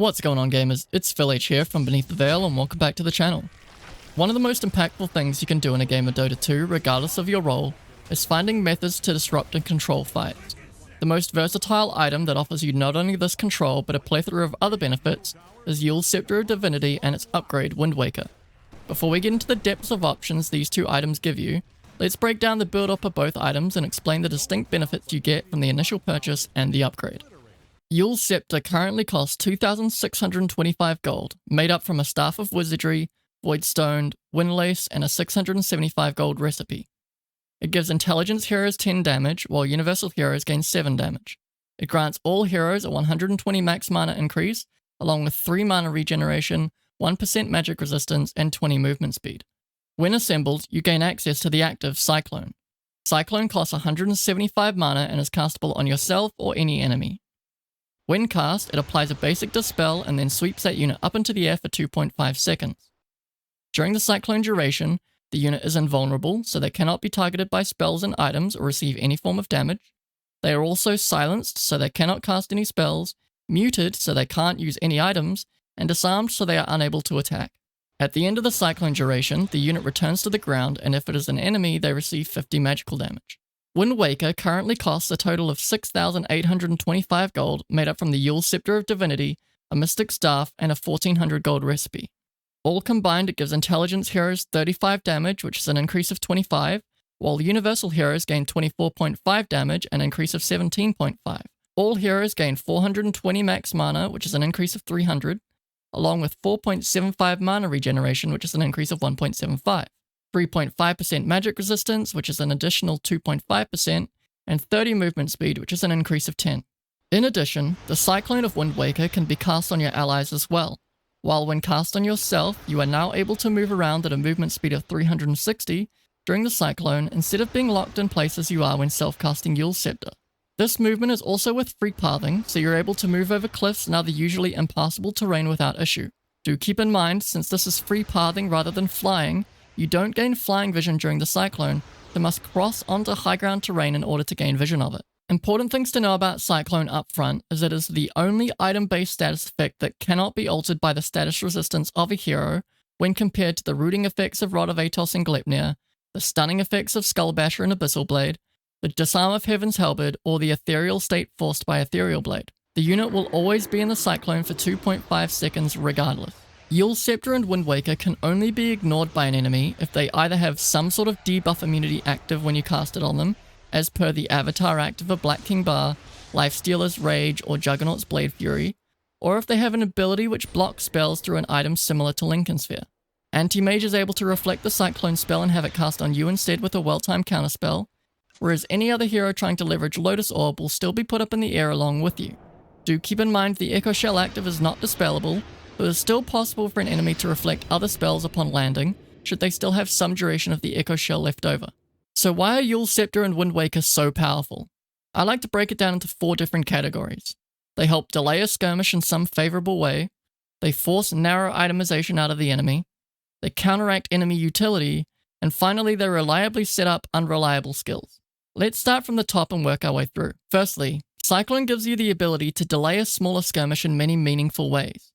What's going on, gamers? It's Phil H here from Beneath the Veil, and welcome back to the channel. One of the most impactful things you can do in a game of Dota 2, regardless of your role, is finding methods to disrupt and control fights. The most versatile item that offers you not only this control, but a plethora of other benefits, is Yule's Scepter of Divinity and its upgrade, Wind Waker. Before we get into the depths of options these two items give you, let's break down the build-up of both items and explain the distinct benefits you get from the initial purchase and the upgrade. Yule's Scepter currently costs 2,625 gold, made up from a Staff of Wizardry, Voidstone, Windlace, and a 675 gold recipe. It gives Intelligence heroes 10 damage, while Universal heroes gain 7 damage. It grants all heroes a 120 max mana increase, along with 3 mana regeneration, 1% magic resistance, and 20 movement speed. When assembled, you gain access to the active Cyclone. Cyclone costs 175 mana and is castable on yourself or any enemy. When cast, it applies a basic dispel and then sweeps that unit up into the air for 2.5 seconds. During the Cyclone duration, the unit is invulnerable, so they cannot be targeted by spells and items or receive any form of damage. They are also silenced, so they cannot cast any spells, muted, so they can't use any items, and disarmed, so they are unable to attack. At the end of the Cyclone duration, the unit returns to the ground, and if it is an enemy, they receive 50 magical damage. Wind Waker currently costs a total of 6,825 gold, made up from the Yule's Scepter of Divinity, a Mystic Staff, and a 1,400 gold recipe. All combined, it gives Intelligence heroes 35 damage, which is an increase of 25, while Universal heroes gain 24.5 damage, an increase of 17.5. All heroes gain 420 max mana, which is an increase of 300, along with 4.75 mana regeneration, which is an increase of 1.75. 3.5% magic resistance, which is an additional 2.5%, and 30 movement speed, which is an increase of 10. In addition, the Cyclone of Wind Waker can be cast on your allies as well. While when cast on yourself, you are now able to move around at a movement speed of 360 during the Cyclone instead of being locked in place as you are when self-casting Yule's Scepter. This movement is also with free pathing, so you're able to move over cliffs and other usually impassable terrain without issue. Do keep in mind, since this is free pathing rather than flying, you don't gain flying vision during the Cyclone, so must cross onto high ground terrain in order to gain vision of it. Important things to know about Cyclone up front is it is the only item-based status effect that cannot be altered by the status resistance of a hero when compared to the rooting effects of Rod of Atos and Gleipnir, the stunning effects of Skullbasher and Abyssal Blade, the disarm of Heaven's Halberd, or the ethereal state forced by Ethereal Blade. The unit will always be in the Cyclone for 2.5 seconds regardless. Yule's Scepter and Wind Waker can only be ignored by an enemy if they either have some sort of debuff immunity active when you cast it on them, as per the avatar active of Black King Bar, Lifestealer's Rage, or Juggernaut's Blade Fury, or if they have an ability which blocks spells through an item similar to Lincoln Sphere. Anti-Mage is able to reflect the Cyclone spell and have it cast on you instead with a well-timed counterspell, whereas any other hero trying to leverage Lotus Orb will still be put up in the air along with you. Do keep in mind the Echo Shell active is not dispellable, but it is still possible for an enemy to reflect other spells upon landing, should they still have some duration of the Echo Shell left over. So why are Yule's Scepter and Wind Waker so powerful? I like to break it down into 4 different categories. They help delay a skirmish in some favourable way, they force narrow itemization out of the enemy, they counteract enemy utility, and finally they reliably set up unreliable skills. Let's start from the top and work our way through. Firstly, Cyclone gives you the ability to delay a smaller skirmish in many meaningful ways.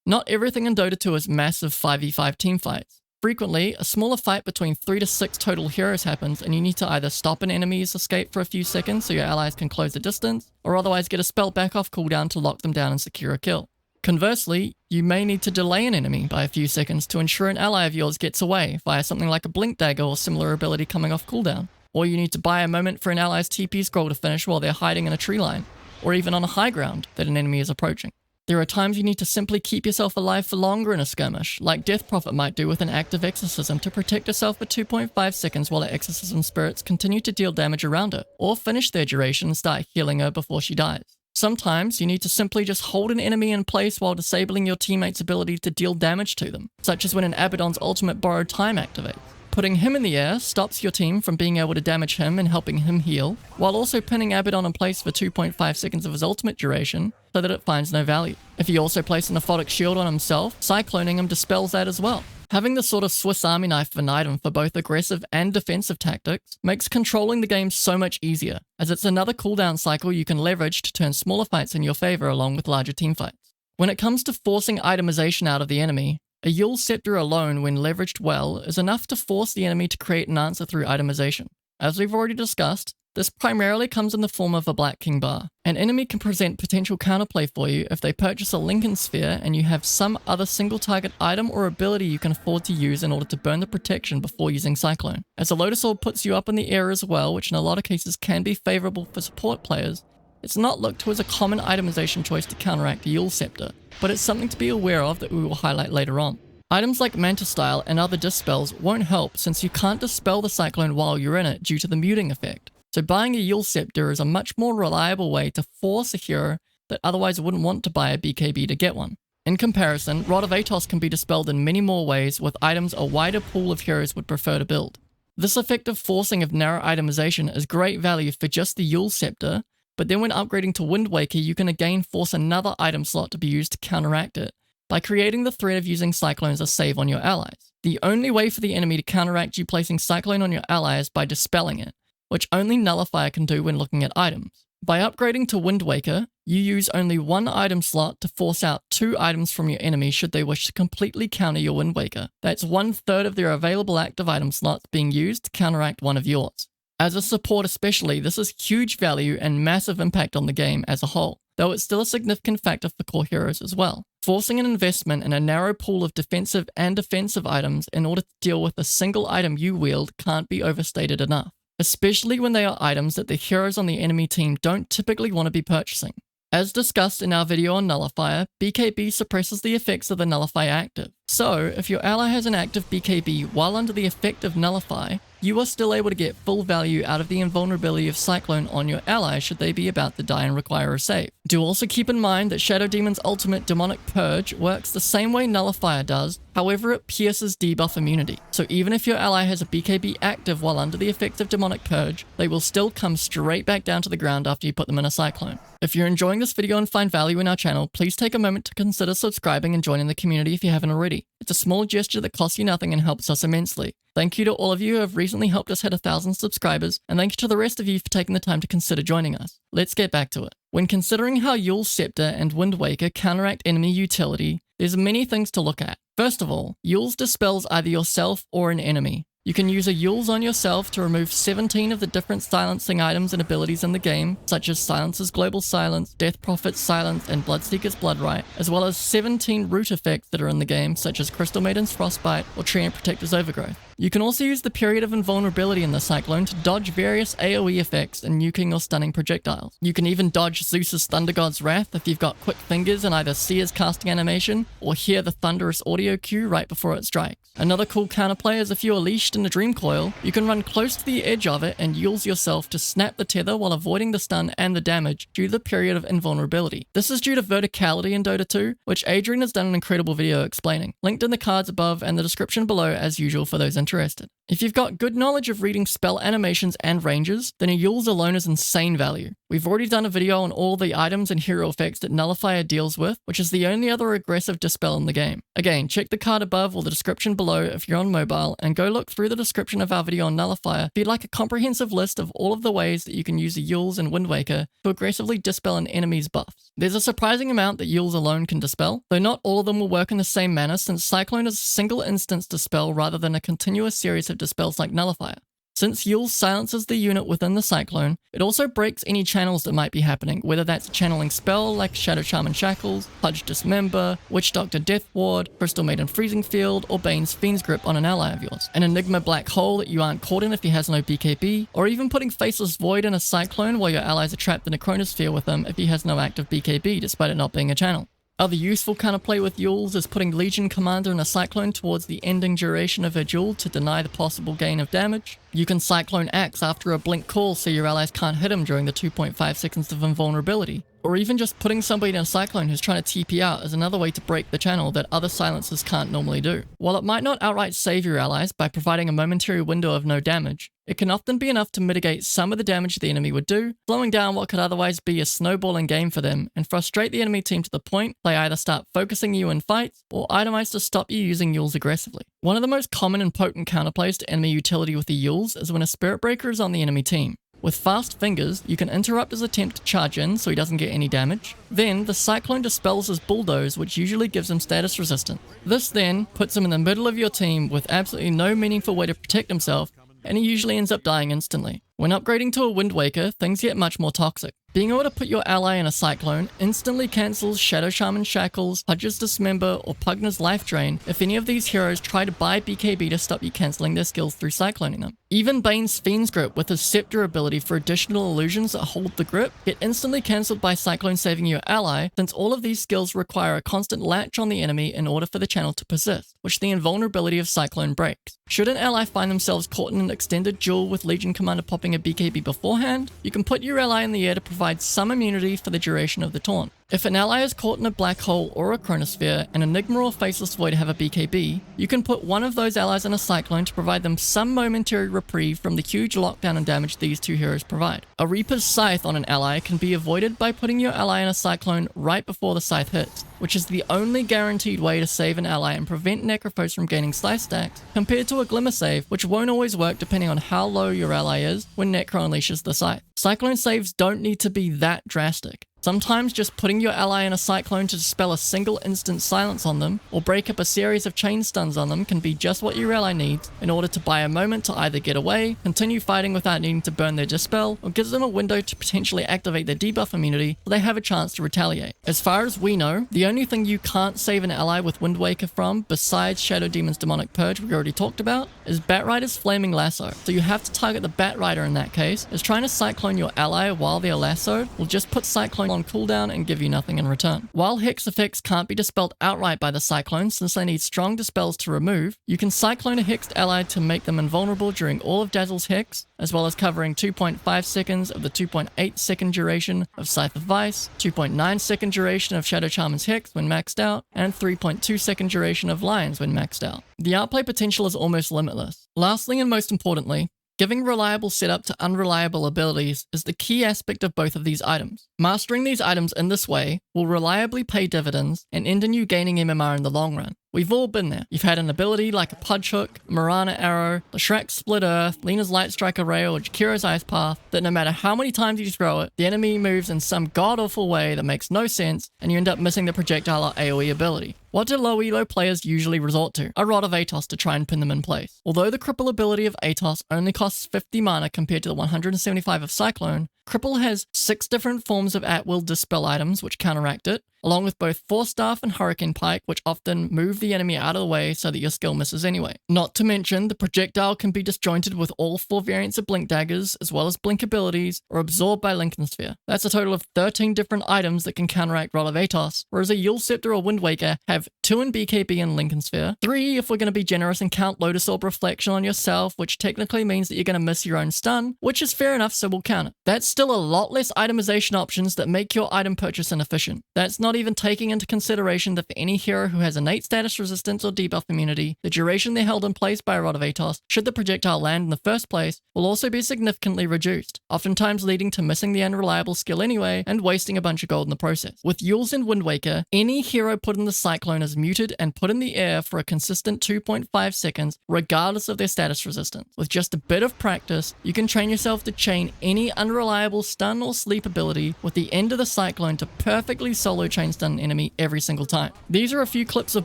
Not everything in Dota 2 is massive 5v5 teamfights. Frequently, a smaller fight between 3 to 6 total heroes happens and you need to either stop an enemy's escape for a few seconds so your allies can close the distance, or otherwise get a spell back off cooldown to lock them down and secure a kill. Conversely, you may need to delay an enemy by a few seconds to ensure an ally of yours gets away via something like a Blink Dagger or similar ability coming off cooldown. Or you need to buy a moment for an ally's TP scroll to finish while they're hiding in a tree line, or even on a high ground that an enemy is approaching. There are times you need to simply keep yourself alive for longer in a skirmish, like Death Prophet might do with an active exorcism to protect herself for 2.5 seconds while her exorcism spirits continue to deal damage around her, or finish their duration and start healing her before she dies. Sometimes you need to simply just hold an enemy in place while disabling your teammate's ability to deal damage to them, such as when an Abaddon's ultimate Borrowed Time activates. Putting him in the air stops your team from being able to damage him and helping him heal, while also pinning Abaddon in place for 2.5 seconds of his ultimate duration so that it finds no value. If you also place an Aphotic Shield on himself, Cycloning him dispels that as well. Having this sort of Swiss Army knife of an item for both aggressive and defensive tactics makes controlling the game so much easier, as it's another cooldown cycle you can leverage to turn smaller fights in your favor along with larger teamfights. When it comes to forcing itemization out of the enemy, a Yule Scepter alone, when leveraged well, is enough to force the enemy to create an answer through itemization. As we've already discussed, this primarily comes in the form of a Black King bar. An enemy can present potential counterplay for you if they purchase a Lincoln Sphere and you have some other single target item or ability you can afford to use in order to burn the protection before using Cyclone. As a Lotus Orb puts you up in the air as well, which in a lot of cases can be favourable for support players, it's not looked to as a common itemization choice to counteract the Yule Scepter, but it's something to be aware of that we will highlight later on. Items like Manta Style and other dispels won't help since you can't dispel the Cyclone while you're in it due to the muting effect. So buying a Yule Scepter is a much more reliable way to force a hero that otherwise wouldn't want to buy a BKB to get one. In comparison, Rod of Atos can be dispelled in many more ways with items a wider pool of heroes would prefer to build. This effective forcing of narrow itemization is great value for just the Yule Scepter, but then when upgrading to Wind Waker you can again force another item slot to be used to counteract it, by creating the threat of using Cyclone as a save on your allies. The only way for the enemy to counteract you placing Cyclone on your ally is by dispelling it, which only Nullifier can do when looking at items. By upgrading to Wind Waker, you use only one item slot to force out 2 items from your enemy should they wish to completely counter your Wind Waker. That's 1/3 of their available active item slots being used to counteract one of yours. As a support especially, this is huge value and massive impact on the game as a whole, though it's still a significant factor for core heroes as well. Forcing an investment in a narrow pool of defensive and offensive items in order to deal with a single item you wield can't be overstated enough, especially when they are items that the heroes on the enemy team don't typically want to be purchasing. As discussed in our video on Nullifier, BKB suppresses the effects of the Nullify active. So, if your ally has an active BKB while under the effect of Nullify, you are still able to get full value out of the invulnerability of Cyclone on your ally should they be about to die and require a save. Do also keep in mind that Shadow Demon's ultimate Demonic Purge works the same way Nullifier does, however it pierces debuff immunity. So even if your ally has a BKB active while under the effects of Demonic Purge, they will still come straight back down to the ground after you put them in a Cyclone. If you're enjoying this video and find value in our channel, please take a moment to consider subscribing and joining the community if you haven't already. It's a small gesture that costs you nothing and helps us immensely. Thank you to all of you who have recently helped us hit 1,000 subscribers, and thank you to the rest of you for taking the time to consider joining us. Let's get back to it. When considering how Yule Scepter and Wind Waker counteract enemy utility, there's many things to look at. First of all, Yule's dispels either yourself or an enemy. You can use a Yule's on yourself to remove 17 of the different silencing items and abilities in the game, such as Silencer's Global Silence, Death Prophet's Silence, and Bloodseeker's Bloodright, as well as 17 root effects that are in the game, such as Crystal Maiden's Frostbite or Treant Protector's Overgrowth. You can also use the period of invulnerability in the Cyclone to dodge various AoE effects and nuking or stunning projectiles. You can even dodge Zeus's Thunder God's Wrath if you've got quick fingers and either see his casting animation or hear the thunderous audio cue right before it strikes. Another cool counterplay is if you are leashed in a Dream Coil, you can run close to the edge of it and Yule's yourself to snap the tether while avoiding the stun and the damage due to the period of invulnerability. This is due to verticality in Dota 2, which Adrian has done an incredible video explaining. Linked in the cards above and the description below as usual for those interested. If you've got good knowledge of reading spell animations and ranges, then a Yule's alone is insane value. We've already done a video on all the items and hero effects that Nullifier deals with, which is the only other aggressive dispel in the game. Again, check the card above or the description below if you're on mobile, and go look through the description of our video on Nullifier if you'd like a comprehensive list of all of the ways that you can use the Yule's and Wind Waker to aggressively dispel an enemy's buffs. There's a surprising amount that Yule's alone can dispel, though not all of them will work in the same manner since Cyclone is a single instance dispel rather than a continuous series of dispels like Nullifier. Since Yule silences the unit within the Cyclone, it also breaks any channels that might be happening, whether that's a channeling spell like Shadow Charm and Shackles, Pudge Dismember, Witch Doctor Death Ward, Crystal Maiden Freezing Field, or Bane's Fiend's Grip on an ally of yours, an Enigma Black Hole that you aren't caught in if he has no BKB, or even putting Faceless Void in a Cyclone while your allies are trapped in a Chronosphere with him if he has no active BKB despite it not being a channel. Other useful counterplay with Yule's is putting Legion Commander in a Cyclone towards the ending duration of her duel to deny the possible gain of damage. You can Cyclone Axe after a blink call so your allies can't hit him during the 2.5 seconds of invulnerability. Or even just putting somebody in a Cyclone who's trying to TP out is another way to break the channel that other silencers can't normally do. While it might not outright save your allies by providing a momentary window of no damage, it can often be enough to mitigate some of the damage the enemy would do, slowing down what could otherwise be a snowballing game for them, and frustrate the enemy team to the point they either start focusing you in fights, or itemize to stop you using Yules aggressively. One of the most common and potent counterplays to enemy utility with the Yules is when a Spirit Breaker is on the enemy team. With fast fingers, you can interrupt his attempt to charge in so he doesn't get any damage. Then, the Cyclone dispels his bulldoze, which usually gives him status resistance. This then puts him in the middle of your team with absolutely no meaningful way to protect himself, and he usually ends up dying instantly. When upgrading to a Wind Waker, things get much more toxic. Being able to put your ally in a Cyclone instantly cancels Shadow Shaman Shackles, Pudge's Dismember, or Pugna's Life Drain if any of these heroes try to buy BKB to stop you cancelling their skills through cycloning them. Even Bane's Fiend's Grip with his Scepter ability for additional illusions that hold the grip get instantly cancelled by Cyclone saving your ally, since all of these skills require a constant latch on the enemy in order for the channel to persist, which the invulnerability of Cyclone breaks. Should an ally find themselves caught in an extended duel with Legion Commander popping a BKB beforehand, you can put your ally in the air to provide some immunity for the duration of the taunt. If an ally is caught in a black hole or a chronosphere and Enigma or Faceless Void have a BKB, you can put one of those allies in a Cyclone to provide them some momentary reprieve from the huge lockdown and damage these two heroes provide. A Reaper's Scythe on an ally can be avoided by putting your ally in a Cyclone right before the scythe hits, which is the only guaranteed way to save an ally and prevent Necrophos from gaining slice stacks, compared to a Glimmer save, which won't always work depending on how low your ally is when Necro unleashes the scythe. Cyclone saves don't need to be that drastic. Sometimes just putting your ally in a Cyclone to dispel a single instant silence on them, or break up a series of chain stuns on them, can be just what your ally needs in order to buy a moment to either get away, continue fighting without needing to burn their dispel, or gives them a window to potentially activate their debuff immunity so they have a chance to retaliate. As far as we know, the only thing you can't save an ally with Wind Waker from, besides Shadow Demon's Demonic Purge we already talked about, is Batrider's Flaming Lasso. So you have to target the Batrider in that case, as trying to Cyclone your ally while they're lassoed will just put Cyclone on cooldown and give you nothing in return. While Hex effects can't be dispelled outright by the Cyclone since they need strong dispels to remove, you can Cyclone a Hexed ally to make them invulnerable during all of Dazzle's Hex, as well as covering 2.5 seconds of the 2.8 second duration of Scythe of Vice, 2.9 second duration of Shadow Shaman's Hex when maxed out, and 3.2 second duration of Lions when maxed out. The outplay potential is almost limitless. Lastly and most importantly, giving reliable setup to unreliable abilities is the key aspect of both of these items. Mastering these items in this way will reliably pay dividends and end in you gaining MMR in the long run. We've all been there. You've had an ability like a Pudge Hook, Marana Arrow, Leshrac Split Earth, Lena's Light Strike Array, or Jakiro's Ice Path that no matter how many times you throw it, the enemy moves in some god-awful way that makes no sense and you end up missing the projectile or AoE ability. What do low elo players usually resort to? A Rod of Atos to try and pin them in place. Although the cripple ability of Atos only costs 50 mana compared to the 175 of Cyclone, Cripple has 6 different forms of at-will dispel items which counteract it, along with both Force Staff and Hurricane Pike, which often move the enemy out of the way so that your skill misses anyway. Not to mention, the projectile can be disjointed with all 4 variants of Blink Daggers, as well as Blink abilities, or absorbed by Linken Sphere. That's a total of 13 different items that can counteract Rod of Atos, whereas a Yule Scepter or Wind Waker have 2 in BKB and Linken Sphere, 3 if we're going to be generous and count Lotus Orb Reflection on yourself, which technically means that you're going to miss your own stun, which is fair enough, so we'll count it. That's still a lot less itemization options that make your item purchase inefficient. That's not even taking into consideration that for any hero who has innate status resistance or debuff immunity, the duration they're held in place by a Rod of Atos, should the projectile land in the first place, will also be significantly reduced, oftentimes leading to missing the unreliable skill anyway and wasting a bunch of gold in the process. With Yules and Wind Waker, any hero put in the Cyclone is muted and put in the air for a consistent 2.5 seconds regardless of their status resistance. With just a bit of practice, you can train yourself to chain any unreliable stun or sleep ability with the end of the Cyclone to perfectly solo chain stun an enemy every single time. These are a few clips of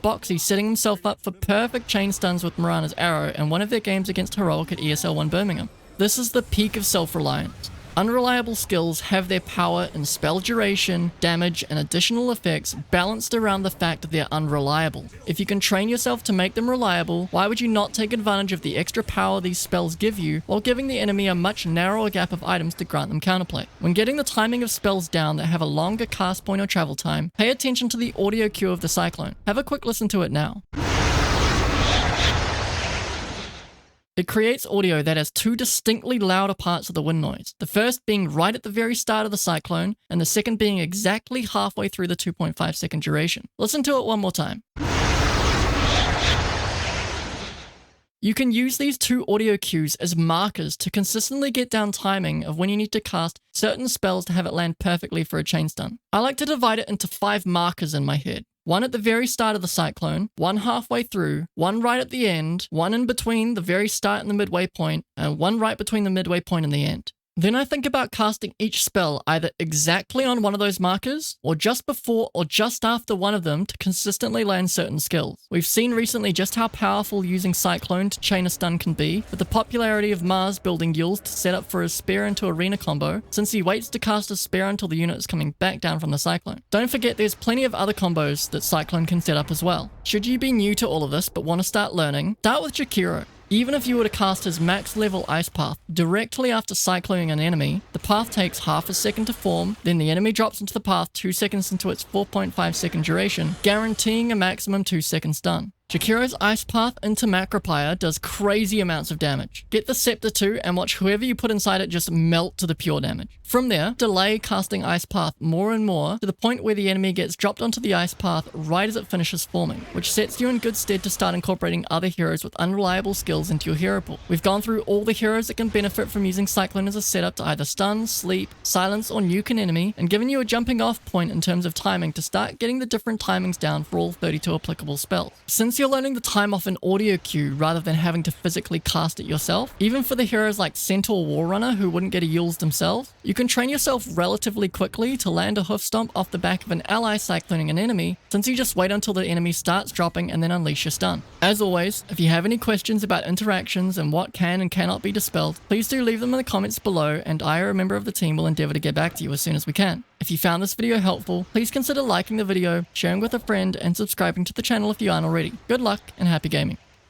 Boxy setting himself up for perfect chain stuns with Marana's Arrow in one of their games against Heroic at ESL 1 Birmingham. This is the peak of self-reliance. Unreliable skills have their power in spell duration, damage, and additional effects balanced around the fact that they're unreliable. If you can train yourself to make them reliable, why would you not take advantage of the extra power these spells give you while giving the enemy a much narrower gap of items to grant them counterplay? When getting the timing of spells down that have a longer cast point or travel time, pay attention to the audio cue of the Cyclone. Have a quick listen to it now. It creates audio that has 2 distinctly louder parts of the wind noise, the first being right at the very start of the Cyclone, and the second being exactly halfway through the 2.5 second duration. Listen to it one more time. You can use these 2 audio cues as markers to consistently get down timing of when you need to cast certain spells to have it land perfectly for a chain stun. I like to divide it into 5 markers in my head. 1 at the very start of the Cyclone, 1 halfway through, 1 right at the end, 1 in between the very start and the midway point, and 1 right between the midway point and the end. Then I think about casting each spell either exactly on one of those markers, or just before or just after one of them to consistently land certain skills. We've seen recently just how powerful using Cyclone to chain a stun can be, with the popularity of Mars building Yules to set up for his Spear into Arena combo, since he waits to cast a Spear until the unit is coming back down from the Cyclone. Don't forget there's plenty of other combos that Cyclone can set up as well. Should you be new to all of this but want to start learning, start with Jakiro. Even if you were to cast his max level ice path directly after cycloning an enemy, the path takes half a second to form, then the enemy drops into the path 2 seconds into its 4.5 second duration, guaranteeing a maximum 2 second stun. Jakiro's Ice Path into Macropire does crazy amounts of damage. Get the Scepter too and watch whoever you put inside it just melt to the pure damage. From there, delay casting Ice Path more and more to the point where the enemy gets dropped onto the Ice Path right as it finishes forming, which sets you in good stead to start incorporating other heroes with unreliable skills into your hero pool. We've gone through all the heroes that can benefit from using Cyclone as a setup to either stun, sleep, silence, or nuke an enemy, and given you a jumping off point in terms of timing to start getting the different timings down for all 32 applicable spells. Since you're learning the time off an audio cue rather than having to physically cast it yourself, even for the heroes like Centaur Warrunner who wouldn't get a Yules themselves, you can train yourself relatively quickly to land a Hoof Stomp off the back of an ally cycloning an enemy, since you just wait until the enemy starts dropping and then unleash your stun. As always, if you have any questions about interactions and what can and cannot be dispelled, please do leave them in the comments below and I or a member of the team will endeavor to get back to you as soon as we can. If you found this video helpful, please consider liking the video, sharing with a friend, and subscribing to the channel if you aren't already. Good luck and happy gaming.